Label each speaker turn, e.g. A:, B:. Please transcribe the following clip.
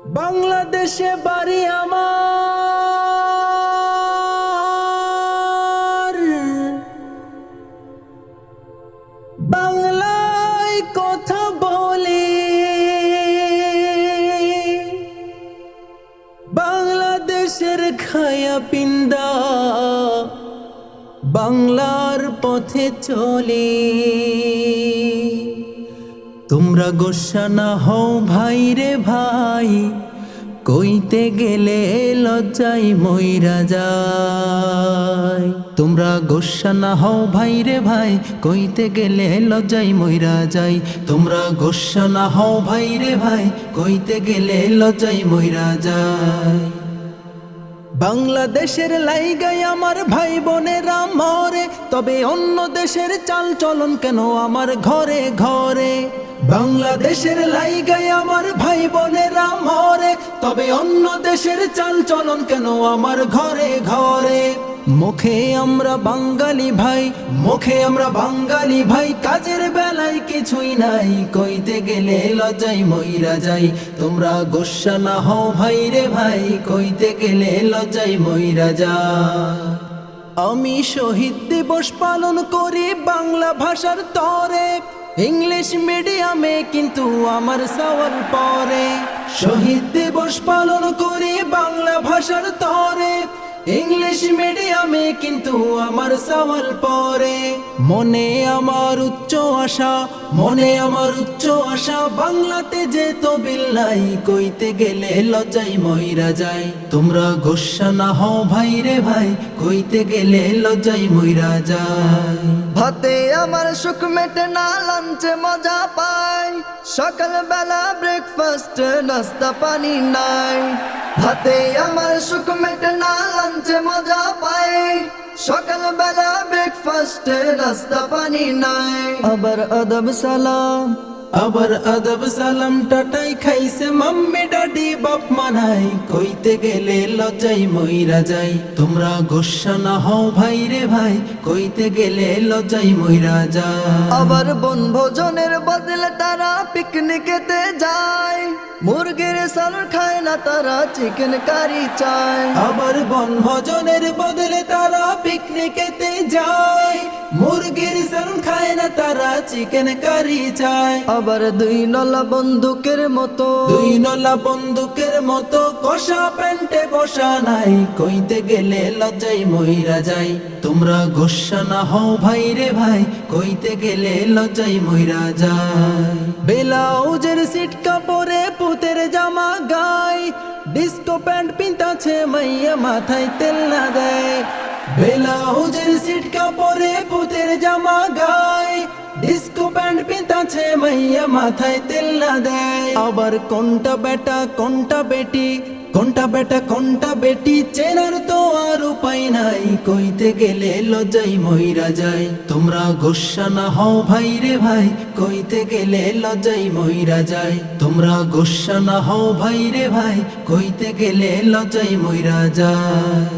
A: বাংলাদেশে বাড়ি আমার, বাংলায় কথা বলি। বাংলাদেশের খায়া পিন্দা বাংলার পথে চলে। তোমরা গোসা না হও ভাই রে ভাই, কইতে গেলে লজ্জায় মইরা যায়। তোমরা গোসা না হও ভাই রে ভাই, কইতে গেলে লজ্জায় মইরা যায়। তোমরা গোসা না হও ভাই রে ভাই, কইতে গেলে লজ্জায় মইরা যায়। বাংলাদেশের লাইগাই আমার ভাই বোনেরা মরে, তবে অন্য দেশের চাল চলন কেন আমার ঘরে ঘরে। বাংলাদেশের লাইগাই আমার ভাই বোনেরা মরে, তবে অন্য দেশের চাল চলন কেন আমার ঘরে ঘরে। মুখে আমরা বাঙালি ভাই, মুখে আমরা বাঙালি ভাই, কাজের বেলায় কিছুই নাই, কইতে গেলে লজ্জায় মইরা যাই। তোমরা গোসা না হও ভাই রে ভাই, কইতে গেলে লজ্জায় মইরা যায়। আমি শহীদ দিবস পালন করি বাংলা ভাষার তরে, ইংলিশ মিডিয়ামে কিন্তু আমার সওয়াল পরে। শহীদ দিবস পালন করি বাংলা ভাষার তরে, ইংলিশ মিডিয়ামে কিন্তু আমার সওয়াল পরে। মনে আমার উচ্চ আশা, মনে আমার উচ্চ আশা, বাংলাতে যে তবিল নাই, কইতে গেলে লজ্জায় মইরা যায়। তোমরা গোসা না হও ভাই রে ভাই, কইতে গেলে লজ্জায় মইরা যায়।
B: ভাতে আমার সুখ মেটে না, লাঞ্চে মজা পাই, সকাল বেলা ব্রেকফাস্ট নাস্তা পানি নাই। ভাতে আমার সুখ মেটে না, লাঞ্চে মজা পাই, সকাল বেলা ব্রেকফাস্ট নাস্তা পানি নাই। আবার আদব সালাম,
A: আবার আদব সালাম, টাটাই খাইছে মাম্মি ডাডি বাপ মানাই, কইতে গেলে লজ্জায় মইরা যায়। তোমরা গোসা না হও ভাই রে ভাই, কইতে গেলে লজ্জায় মইরা যায়।
B: আবার বনভোজনের বদলে তারা পিকনিকেতে যায়, মুরগির সাল খায় না তারা চিকেন কারি চায়।
A: আবার বনভোজনের বদলে তারা পিকনিকেতে যায়, মুরগির সাল খায় না তারা চিকেন কারি চায়।
B: আবার দুই নলা বন্দুকের মতো,
A: দুই নলা বন্দুকের মতো, কষা প্যান্টে বসা নাই, কইতে গেলে লজ্জায় মইরা যায়। তোমরা গোসা না হও ভাই রে ভাই, কইতে গেলে লজ্জায় মইরা যায়। ব্লাউজের সিট কাপড়ে পুতের জামা গায়, ডিস্কো প্যান্ট পিন্তাছে মাইয়া মাথায় তেল না দেয়। ব্লাউজের সিট কাপড়ে পুতের জামা গায়, ডিস্কো প্যান্ট পিন্তাছে মাইয়া মাথায় তেল না দেয়। আবার কোনটা বেটা কোনটা বেটি, কোনটা বেটা কোনটা বেটি, চেনার তো আর উপায় নাই, কইতে গেলে লজ্জায় মইরা যায়। তোমরা গোসা না হও ভাই রে ভাই, কইতে গেলে লজ্জায় মইরা যায়। তোমরা গোসা না হও ভাই রে ভাই, কইতে গেলে লজ্জায় মইরা যায়।